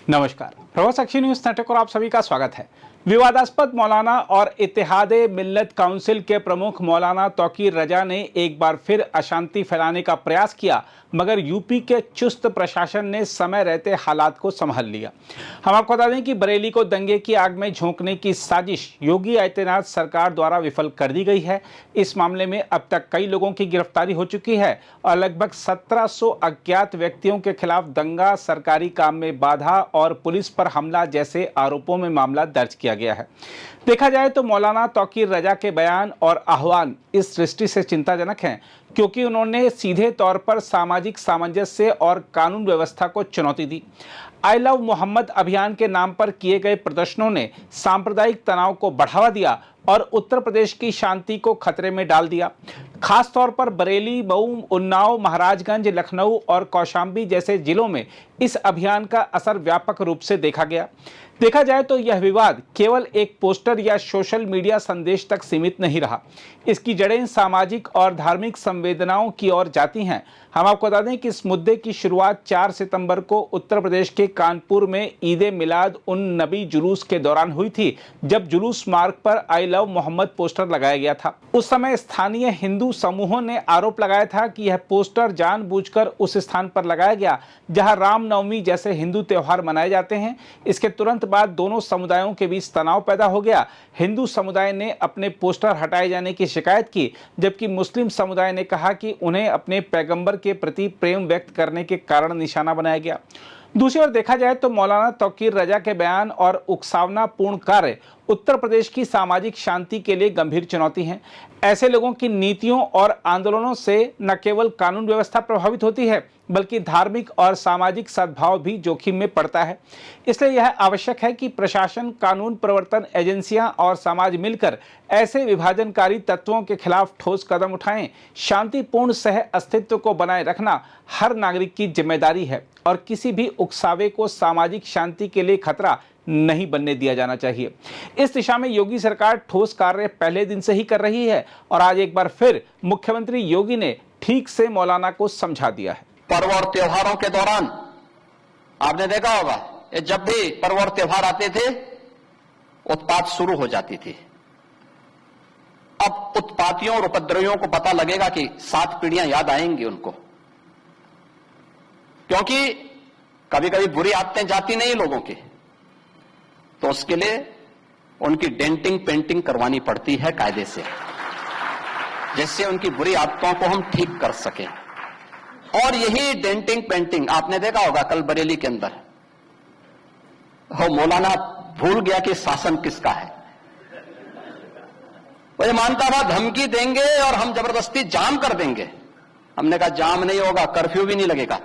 नमस्कार, प्रवासाक्षी news network और आप सभी का स्वागत है। विवादास्पद मौलाना और इत्तेहादे मिल्लत काउंसिल के प्रमुख मौलाना तौकीर रजा ने एक बार फिर अशांति फैलाने का प्रयास किया, मगर यूपी के चुस्त प्रशासन ने समय रहते हालात को संभाल लिया। हम आपको बता दें कि बरेली को दंगे की आग में झोंकने की साजिश योगी आदित्यनाथ सरकार द्वारा विफल कर दी गई है। इस मामले में अब तक कई लोगों की गिरफ्तारी हो चुकी है और लगभग 1700 अज्ञात व्यक्तियों के खिलाफ दंगा, सरकारी काम में बाधा और पुलिस पर हमला जैसे आरोपों में मामला दर्ज किया गया है। देखा जाए तो मौलाना तौकीर रजा के बयान और आह्वान इस दृष्टि से चिंताजनक हैं क्योंकि उन्होंने सीधे तौर पर सामाजिक सामंजस्य और कानून व्यवस्था को चुनौती दी। आई लव मोहम्मद अभियान के नाम पर किए गए प्रदर्शनों ने सांप्रदायिक तनाव को बढ़ावा दिया और उत्तर प्रदेश की शांति को खतरे में डाल दिया। खास तौर पर बरेली, मऊ, उन्नाव, महाराजगंज, लखनऊ और कौशाम्बी जैसे जिलों में इस अभियान का असर व्यापक रूप से देखा गया। देखा जाए तो यह विवाद केवल एक पोस्टर या सोशल मीडिया संदेश तक सीमित नहीं रहा। इसकी जड़ें सामाजिक और धार्मिक संवेदनाओं की ओर जाती हैं। हम आपको बता दें कि इस मुद्दे की शुरुआत 4 सितंबर को उत्तर प्रदेश के कानपुर में ईद मिलाद उन नबी जुलूस के दौरान हुई थी, जब जुलूस मार्ग पर आई लव मोहम्मद पोस्टर लगाया गया था। उस समय स्थानीय हिंदू समूहों ने आरोप लगाया था कि यह पोस्टर जानबूझकर उस स्थान पर लगाया गया जहां रामनवमी जैसे हिंदू त्योहार मनाए जाते हैं। इसके तुरंत बाद दोनों समुदायों के बीच तनाव पैदा हो गया। हिंदू समुदाय ने अपने पोस्टर हटाए जाने की शिकायत की, जबकि मुस्लिम समुदाय ने कहा कि उन्हें अपने पैगंबर के प्रति प्रेम व्यक्त करने के कारण निशाना बनाया गया। दूसरी ओर देखा जाए तो मौलाना तौकीर रजा के बयान और उकसावनापूर्ण कार्य उत्तर प्रदेश की सामाजिक शांति के लिए गंभीर चुनौती हैं। ऐसे लोगों की नीतियों और आंदोलनों से न केवल कानून व्यवस्था प्रभावित होती है, बल्कि धार्मिक और सामाजिक सद्भाव भी जोखिम में पड़ता है। इसलिए यह आवश्यक है कि प्रशासन, कानून प्रवर्तन एजेंसियां और समाज मिलकर ऐसे विभाजनकारी तत्वों के खिलाफ ठोस कदम उठाएं। शांतिपूर्ण सह अस्तित्व को बनाए रखना हर नागरिक की जिम्मेदारी है और किसी भी उकसावे को सामाजिक शांति के लिए खतरा नहीं बनने दिया जाना चाहिए। इस दिशा में योगी सरकार ठोस कार्य पहले दिन से ही कर रही है और आज एक बार फिर मुख्यमंत्री योगी ने ठीक से मौलाना को समझा दिया है। पर्व और त्योहारों के दौरान आपने देखा होगा, ये जब भी पर्व और त्योहार आते थे उत्पात शुरू हो जाती थी। अब उत्पातियों और उपद्रवियों को पता लगेगा कि 7 पीढ़ियां याद आएंगी उनको, क्योंकि कभी कभी बुरी आदतें जाती नहीं लोगों की, तो उसके लिए उनकी डेंटिंग पेंटिंग करवानी पड़ती है कायदे से, जिससे उनकी बुरी आदतों को हम ठीक कर सकें। और यही डेंटिंग पेंटिंग आपने देखा होगा कल बरेली के अंदर, मौलाना भूल गया कि शासन किसका है। वो ये मानता था धमकी देंगे और हम जबरदस्ती जाम कर देंगे। हमने कहा जाम नहीं होगा, कर्फ्यू भी नहीं लगेगा,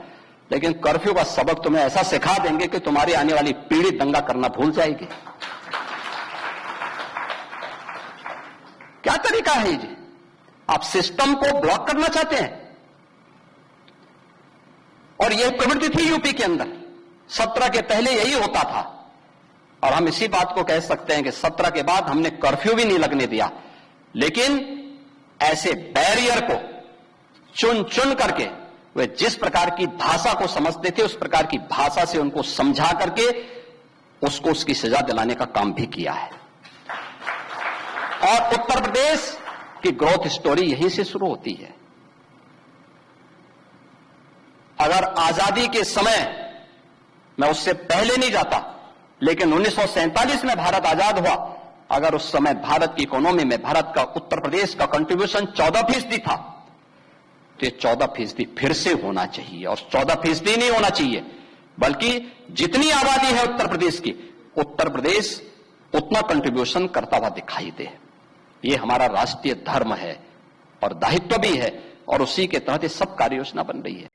लेकिन कर्फ्यू का सबक तुम्हें ऐसा सिखा देंगे कि तुम्हारी आने वाली पीढ़ी दंगा करना भूल जाएगी। क्या तरीका है जी? आप सिस्टम को ब्लॉक करना चाहते हैं। और यह प्रवृत्ति थी यूपी के अंदर, 17 के पहले यही होता था। और हम इसी बात को कह सकते हैं कि 17 के बाद हमने कर्फ्यू भी नहीं लगने दिया, लेकिन ऐसे बैरियर को चुन चुन करके वे जिस प्रकार की भाषा को समझते थे उस प्रकार की भाषा से उनको समझा करके उसको उसकी सजा दिलाने का काम भी किया है। और उत्तर प्रदेश की ग्रोथ स्टोरी यहीं से शुरू होती है। अगर आजादी के समय, मैं उससे पहले नहीं जाता, लेकिन 1947 में भारत आजाद हुआ, अगर उस समय भारत की इकोनॉमी में भारत का, उत्तर प्रदेश का कंट्रीब्यूशन 14% था, तो ये 14% फिर से होना चाहिए। और 14% नहीं होना चाहिए, बल्कि जितनी आबादी है उत्तर प्रदेश की, उत्तर प्रदेश उतना कंट्रीब्यूशन करता हुआ दिखाई दे। ये हमारा राष्ट्रीय धर्म है और दायित्व भी है, और उसी के तहत ये सब कार्य योजना बन रही है।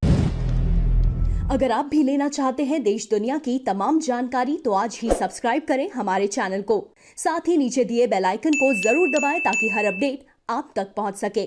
अगर आप भी लेना चाहते हैं देश दुनिया की तमाम जानकारी, तो आज ही सब्सक्राइब करें हमारे चैनल को। साथ ही नीचे दिए बेल आइकन को जरूर दबाएं ताकि हर अपडेट आप तक पहुंच सके।